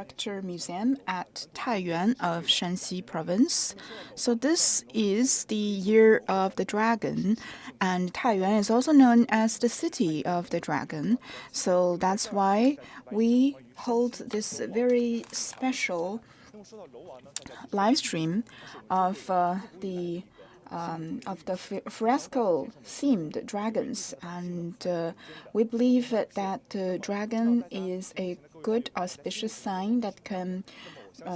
Architecture Museum at Taiyuan of Shanxi province. So this is the year of the dragon, and Taiyuan is also known as the city of the dragon. So that's why we hold this very special live stream of the fresco-themed dragons, and we believe that the dragon is a good auspicious sign that can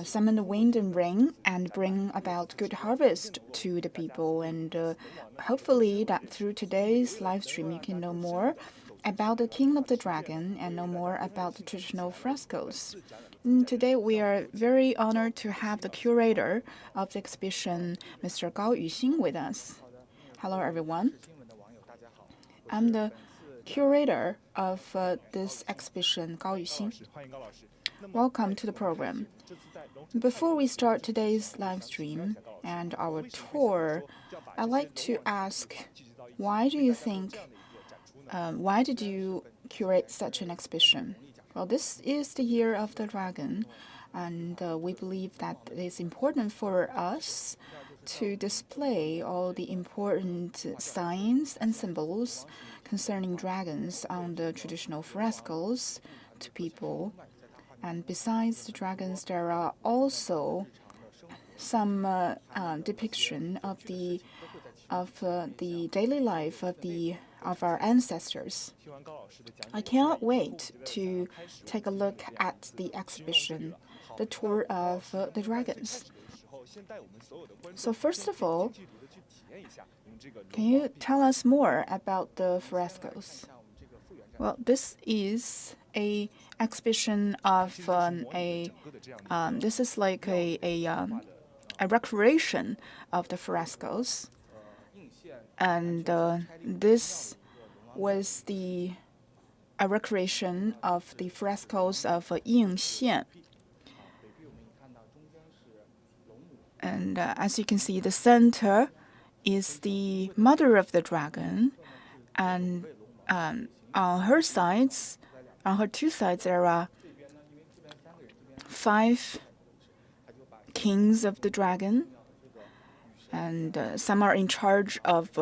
summon the wind and rain and bring about good harvest to the people. And hopefully that through today's live stream you can know more about the king of the dragon and know more about the traditional frescoes. Today we are very honored to have the curator of the exhibition, Mr. Gao Yuxing, with us. Hello, everyone. I'm the curator of this exhibition, Gao Yuxing. Welcome to the program. Before we start today's live stream and our tour, I'd like to ask, why did you curate such an exhibition? Well, this is the year of the dragon, and we believe that it is important for us to display all the important signs and symbols concerning dragons on the traditional frescoes to people. And besides the dragons, there are also some depiction of the daily life of our ancestors. I cannot wait to take a look at the exhibition, the tour of the dragons. So first of all, can you tell us more about the frescoes? Well, this is a exhibition of this is like a recreation of the frescoes, and this was a recreation of the frescoes of Yingxian. And as you can see, the center is the mother of the dragon, and on her two sides, there are 5 kings of the dragon, and some are in charge of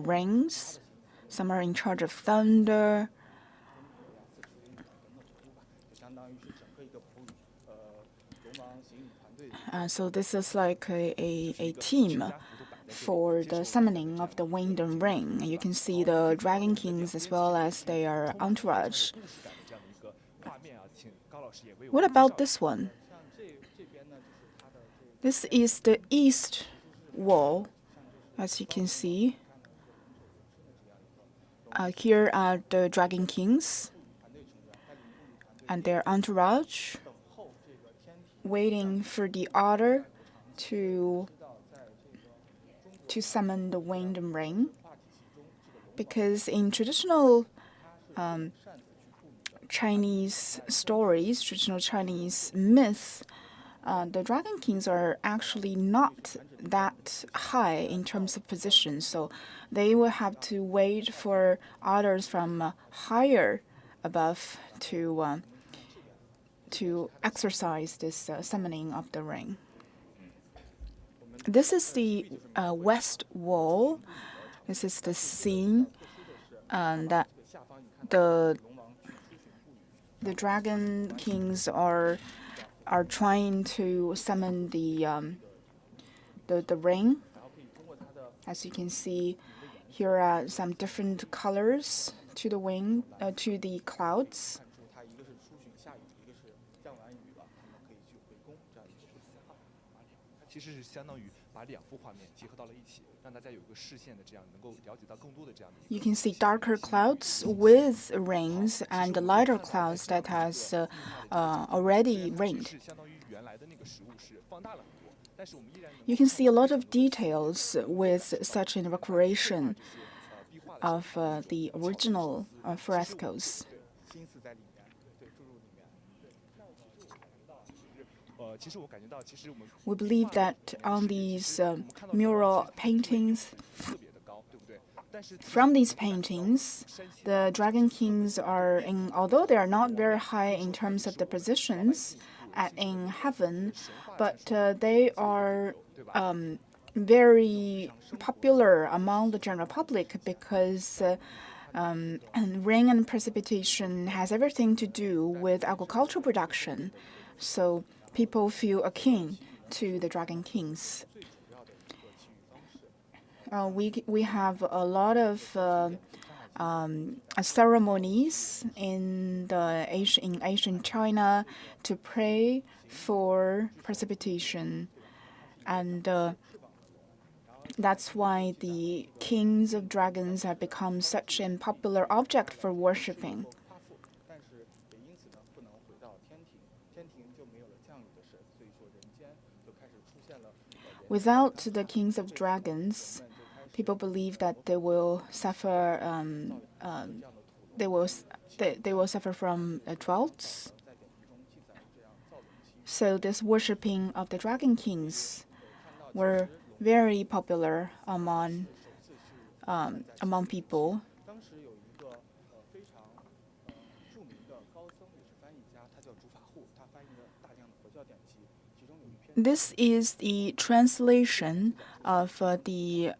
rings, some are in charge of thunder. So this is like a team for the summoning of the wind and rain. You can see the dragon kings as well as their entourage. What about this one? This is the east wall, as you can see. Here are the dragon kings and their entourage, waiting for the order to summon the wind and rain. Because in traditional Chinese stories, traditional Chinese myths, the dragon kings are actually not that high in terms of position, so they will have to wait for orders from higher above to exercise this summoning of the rain. This is the west wall. This is the scene that the dragon kings are trying to summon the rain. As you can see, here are some different colors to the clouds. You can see darker clouds with rains and lighter clouds that has already rained. You can see a lot of details with such a recreation of the original frescoes. We believe that on these mural paintings, from these paintings, the dragon kings are, although they are not very high in terms of the positions, in heaven, but they are very popular among the general public because and rain and precipitation has everything to do with agricultural production. So people feel akin to the dragon kings. We have a lot of ceremonies in ancient China to pray for precipitation, and that's why the kings of dragons have become such a popular object for worshipping. Without the kings of dragons, people believe that they will suffer. They will suffer from droughts. So this worshipping of the dragon kings were very popular among people. This is the translation of the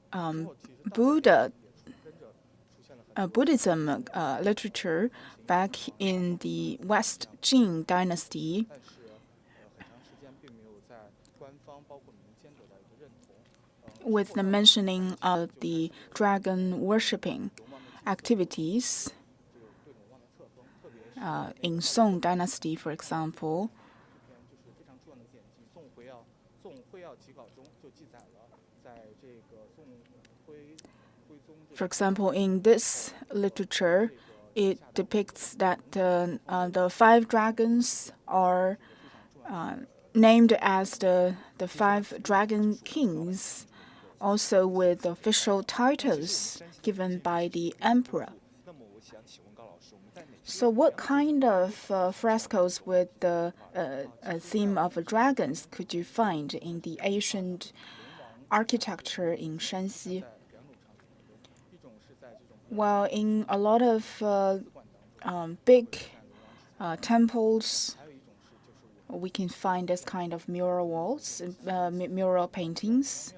Buddhism literature back in the West Jin dynasty. With the mentioning of the dragon worshipping activities in Song dynasty, for example. For example, in this literature, it depicts that the 5 dragons are named as the 5 dragon kings, also with official titles given by the emperor. So what kind of frescoes with the theme of dragons could you find in the ancient architecture in Shanxi? Well, in a lot of big temples, we can find this kind of mural walls, mural paintings,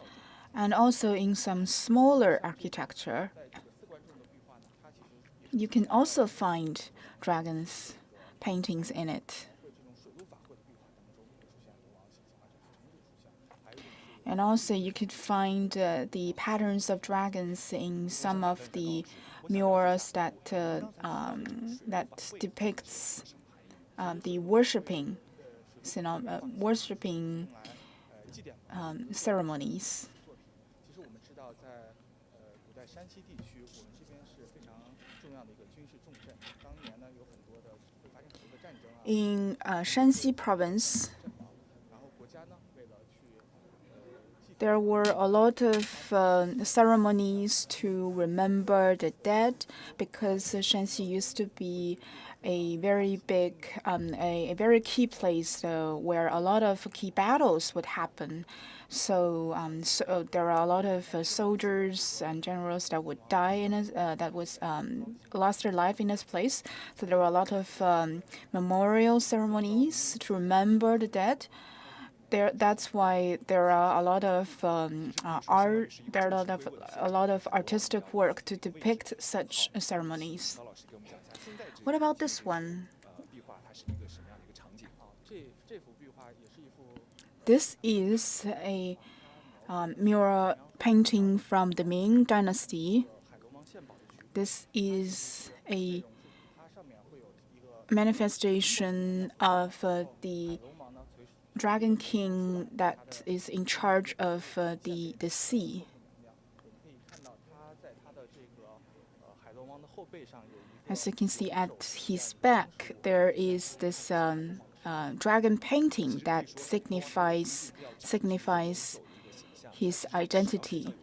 and also in some smaller architecture, you can also find dragons paintings in it. And also you could find the patterns of dragons in some of the murals that depicts the worshipping ceremonies. In Shanxi province, there were a lot of ceremonies to remember the dead, because Shanxi used to be a very big, a very key place where a lot of key battles would happen. So, there are a lot of soldiers and generals that would die lost their life in this place. So there were a lot of memorial ceremonies to remember the dead. That's why there are a lot of art. There are a lot of artistic work to depict such ceremonies. What about this one? This is a mural painting from the Ming Dynasty. This is a manifestation of the Dragon King that is in charge of the sea. As you can see at his back, there is this dragon painting that signifies his identity.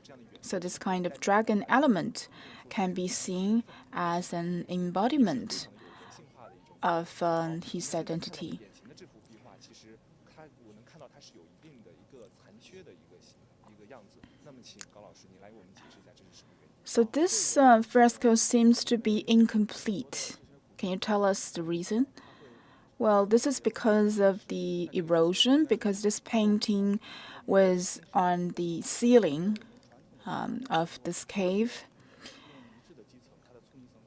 So this kind of dragon element can be seen as an embodiment of his identity. So this fresco seems to be incomplete. Can you tell us the reason? Well, this is because of the erosion, because this painting was on the ceiling of this cave.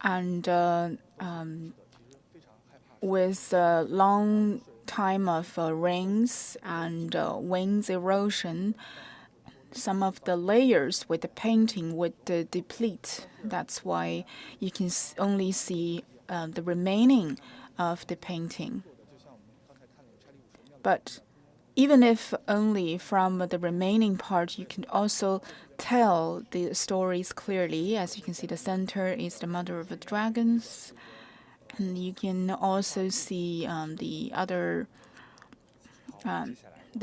And with a long time of rains and winds erosion, some of the layers with the painting would deplete. That's why you can only see the remaining of the painting. But even if only from the remaining part, you can also tell the stories clearly. As you can see, the center is the mother of the dragons. And you can also see the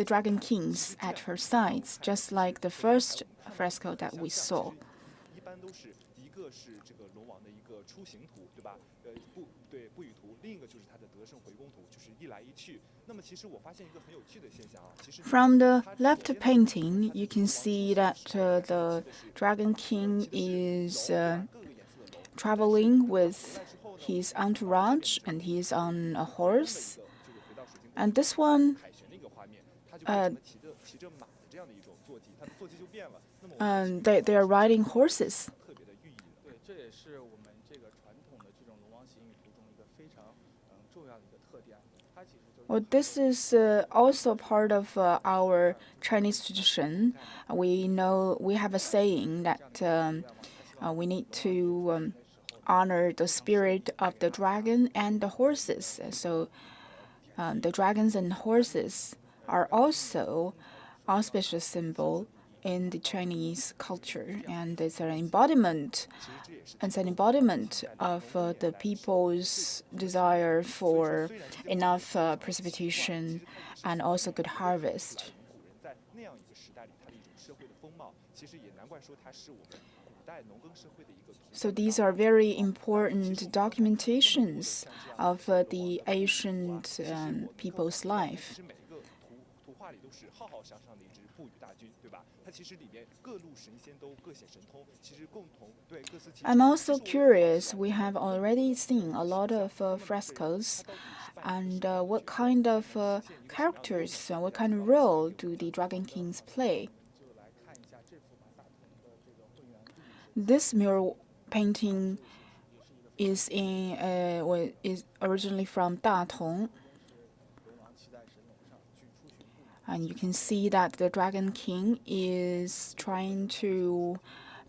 dragon kings at her sides, just like the first fresco that we saw. From the left painting, you can see that the dragon king is traveling with his entourage, and he is on a horse. And this one, they are riding horses. Well, this is also part of our Chinese tradition. We know we have a saying that we need to honor the spirit of the dragon and the horses. So the dragons and horses are also auspicious symbol in the Chinese culture, and it's an embodiment. It's an embodiment of the people's desire for enough precipitation and also good harvest. So these are very important documentations of the ancient people's life. I'm also curious, we have already seen a lot of frescoes, and what kind of characters, what kind of role do the Dragon Kings play? This mural painting is originally from Datong. And you can see that the Dragon King is trying to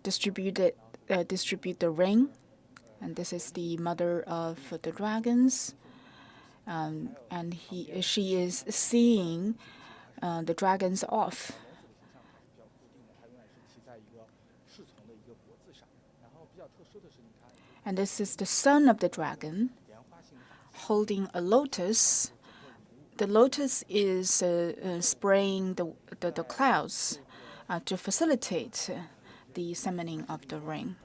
distribute the ring. And this is the mother of the dragons. And she is seeing the dragons off. And this is the son of the dragon holding a lotus. The lotus is spraying the clouds to facilitate the summoning of the rain.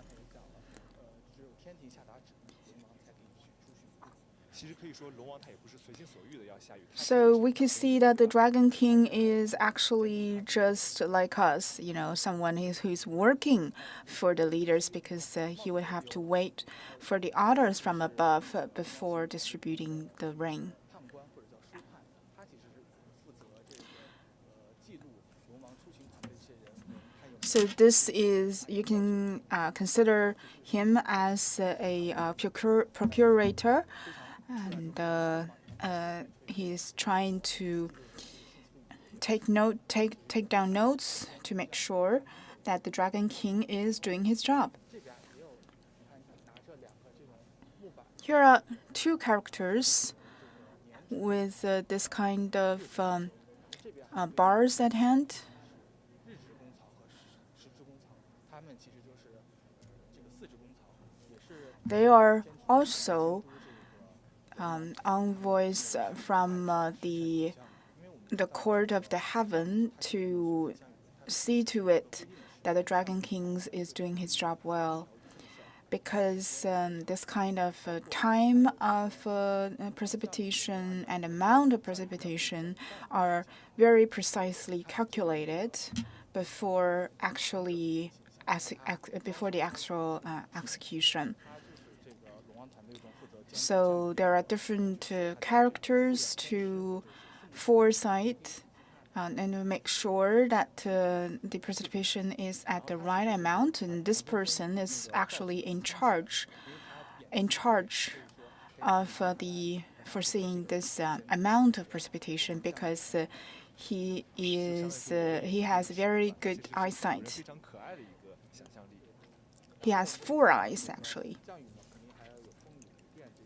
So we can see that the Dragon King is actually just like us, someone who's working for the leaders, because he would have to wait for the orders from above before distributing the rain. So you can consider him as a procurator, and he's trying to take down notes to make sure that the Dragon King is doing his job. Here are two characters with this kind of bars at hand. They are also envoys from the court of the heaven to see to it that the Dragon King is doing his job well. Because this kind of time of precipitation and amount of precipitation are very precisely calculated before the actual execution. So there are different characters to foresight and to make sure that the precipitation is at the right amount. And this person is actually in charge of the foreseeing this amount of precipitation because he has very good eyesight. He has 4 eyes actually.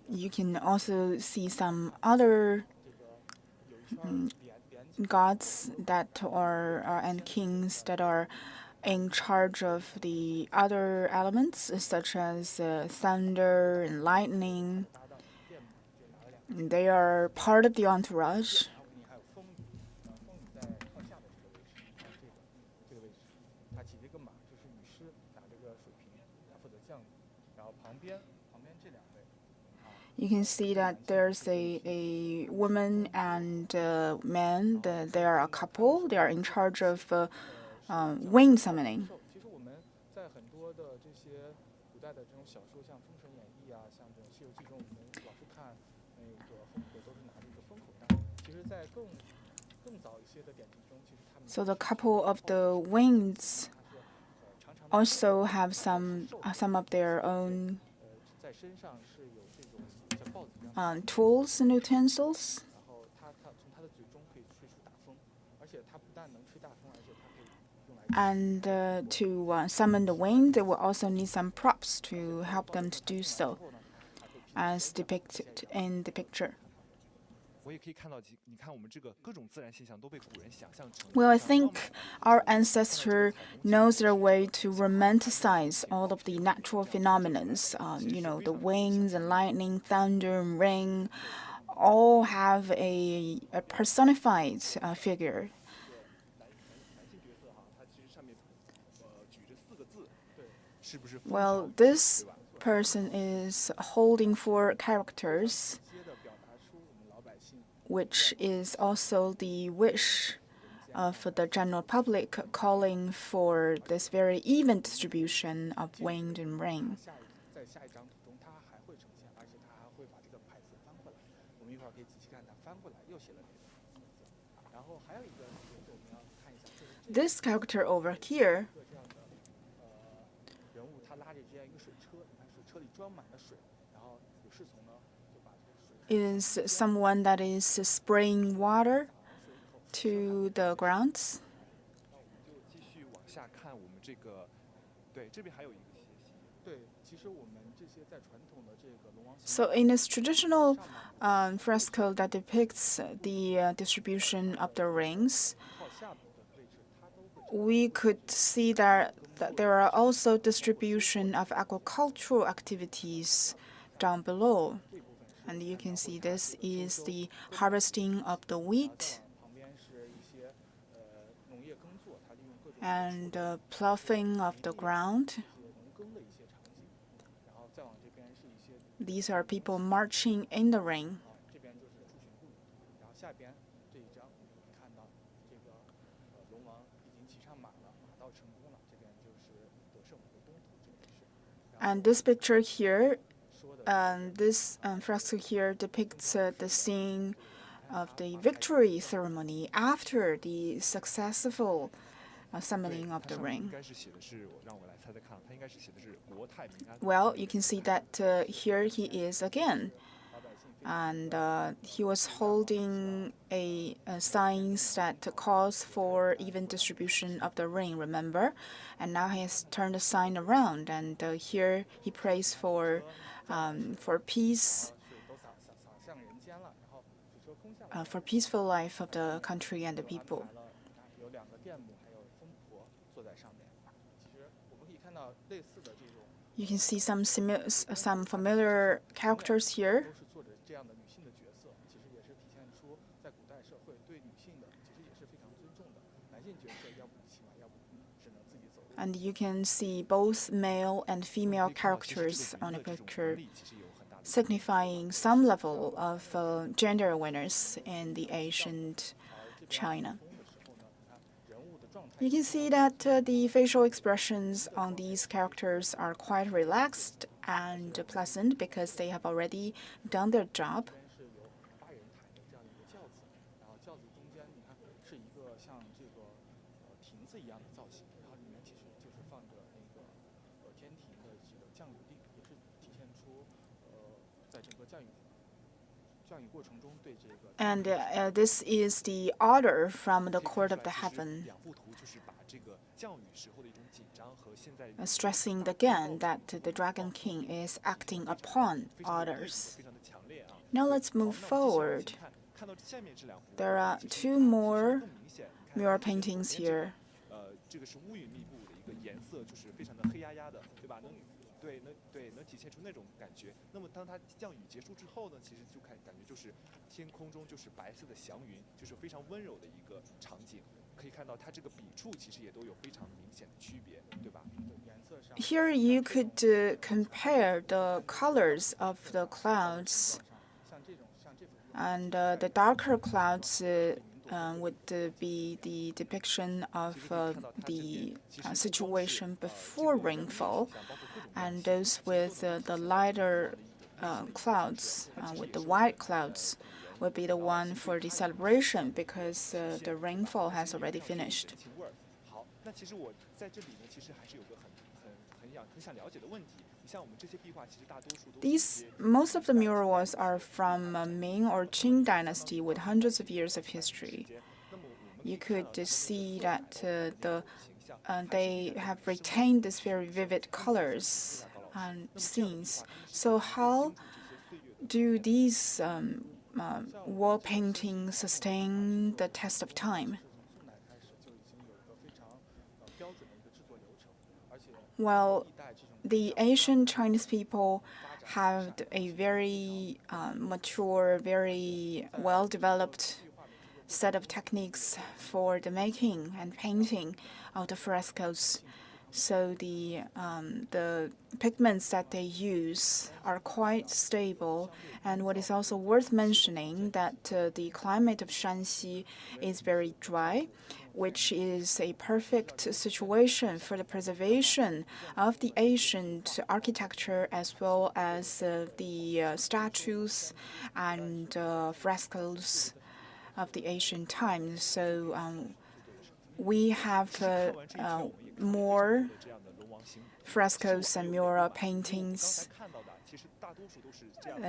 You can also see some other gods that are and kings that are in charge of the other elements, such as thunder and lightning. They are part of the entourage. You can see that there's a woman and man. They are a couple. They are in charge of wind summoning. So the couple of the winds also have some of their own tools and utensils. And to summon the wind, they will also need some props to help them to do so, as depicted in the picture. Well, I think our ancestor knows their way to romanticize all of the natural phenomena. The winds and lightning, thunder and rain, all have a personified figure. Well, this person is holding 4 characters, which is also the wish of the general public, calling for this very even distribution of wind and rain. This character over here is someone that is spraying water to the grounds. So in this traditional fresco that depicts the distribution of the rings, we could see that there are also distribution of agricultural activities down below. And you can see this is the harvesting of the wheat and ploughing of the ground. These are people marching in the rain. And this picture here, this fresco here depicts the scene of the victory ceremony after the successful summoning of the ring. Well, you can see that here he is again. And he was holding a sign that calls for even distribution of the rain, remember? And now he has turned the sign around, and here he prays for peace, for peaceful life of the country and the people. You can see some familiar characters here. And you can see both male and female characters on a picture, signifying some level of gender awareness in the ancient China. You can see that the facial expressions on these characters are quite relaxed and pleasant because they have already done their job. And this is the order from the court of the heaven, stressing again that the Dragon King is acting upon orders. Now let's move forward. There are two more mural paintings here. Here you could compare the colors of the clouds, and the darker clouds would be the depiction of the situation before rainfall, and those with the lighter clouds, with the white clouds, would be the one for the celebration because the rainfall has already finished. Most of the murals are from Ming or Qing dynasty with hundreds of years of history. You could see that they have retained these very vivid colors and scenes. So how do these wall paintings sustain the test of time? Well, the ancient Chinese people had a very mature, very well-developed set of techniques for the making and painting of the frescoes. So the pigments that they use are quite stable. And what is also worth mentioning that the climate of Shanxi is very dry, which is a perfect situation for the preservation of the ancient architecture as well as the statues and frescoes of the ancient times. So we have more frescoes and mural paintings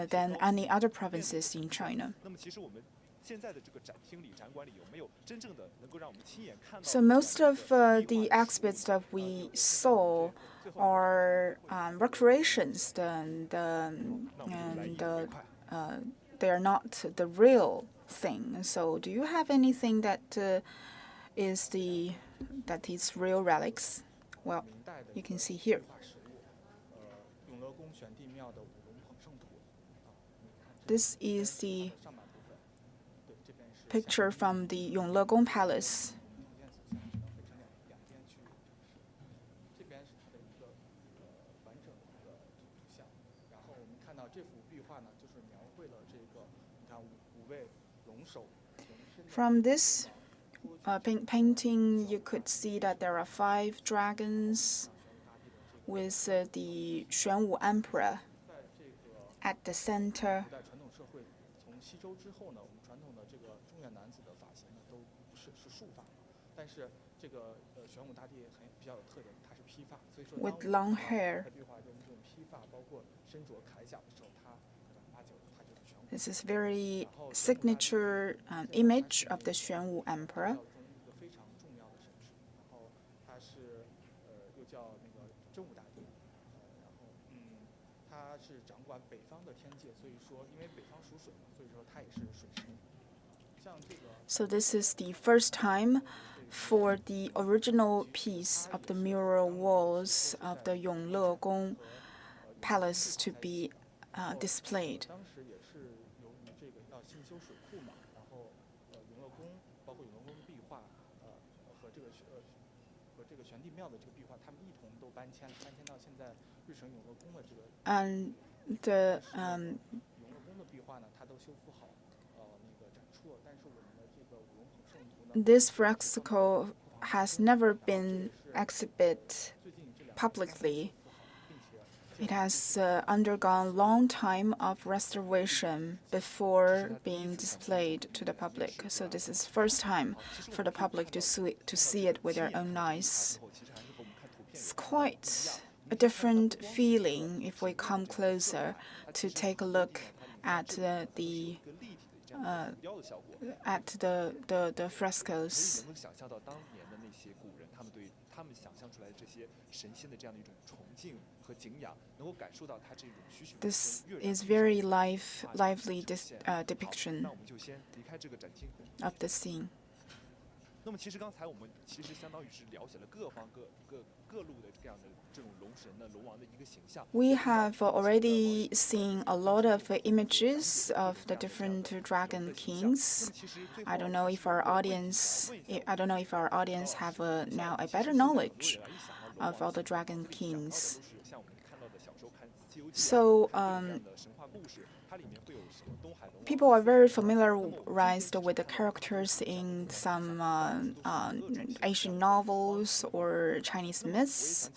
than any other provinces in China. So most of the exhibits that we saw are recreations, and they are not the real thing. So do you have anything that is real relics? Well, you can see here. This is the picture from the Yonglegong Palace. From this painting, you could see that there are 5 dragons with the Xuanwu Emperor at the center. With long hair. This is very signature image of the Xuanwu Emperor. So this is the first time for the original piece of the mural walls of the Yonglegong Palace to be displayed. And this fresco has never been exhibited publicly. It has undergone a long time of restoration before being displayed to the public. So this is first time for the public to see it with their own eyes. It's quite a different feeling if we come closer to take a look at the frescoes. This is very lively depiction of the scene. We have already seen a lot of images of the different dragon kings. I don't know if our audience have now a better knowledge of all the dragon kings. So people are very familiarized with the characters in some Asian novels or Chinese myths.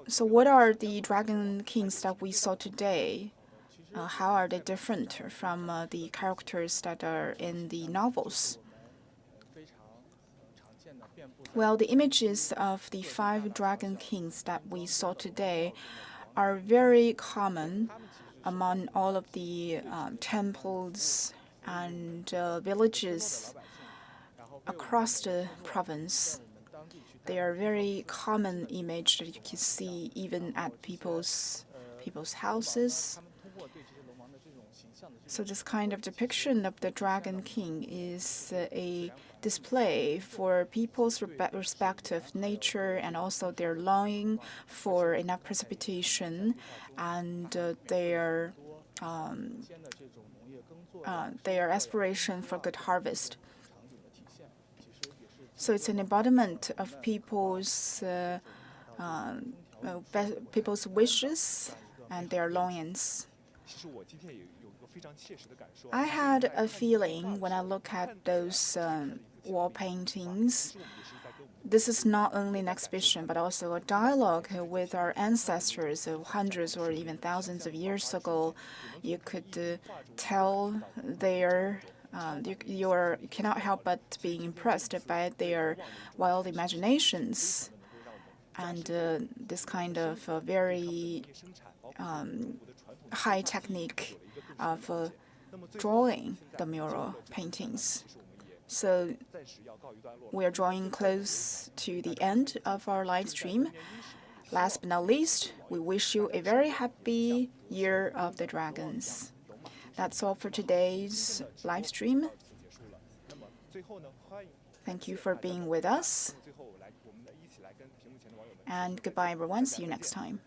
So what are the dragon kings that we saw today? How are they different from the characters that are in the novels? Well, the images of the 5 dragon kings that we saw today are very common among all of the temples and villages across the province. They are very common image that you can see even at people's houses. So this kind of depiction of the Dragon King is a display for people's respect of nature and also their longing for enough precipitation and their aspiration for good harvest. So it's an embodiment of people's wishes and their longings. I had a feeling when I look at those wall paintings. This is not only an exhibition, but also a dialogue with our ancestors of hundreds or even thousands of years ago. You could tell their you cannot help but being impressed by their wild imaginations and this kind of very high technique of drawing the mural paintings. So we are drawing close to the end of our live stream. Last but not least, we wish you a very happy Year of the Dragons. That's all for today's live stream. Thank you for being with us. And goodbye, everyone. See you next time.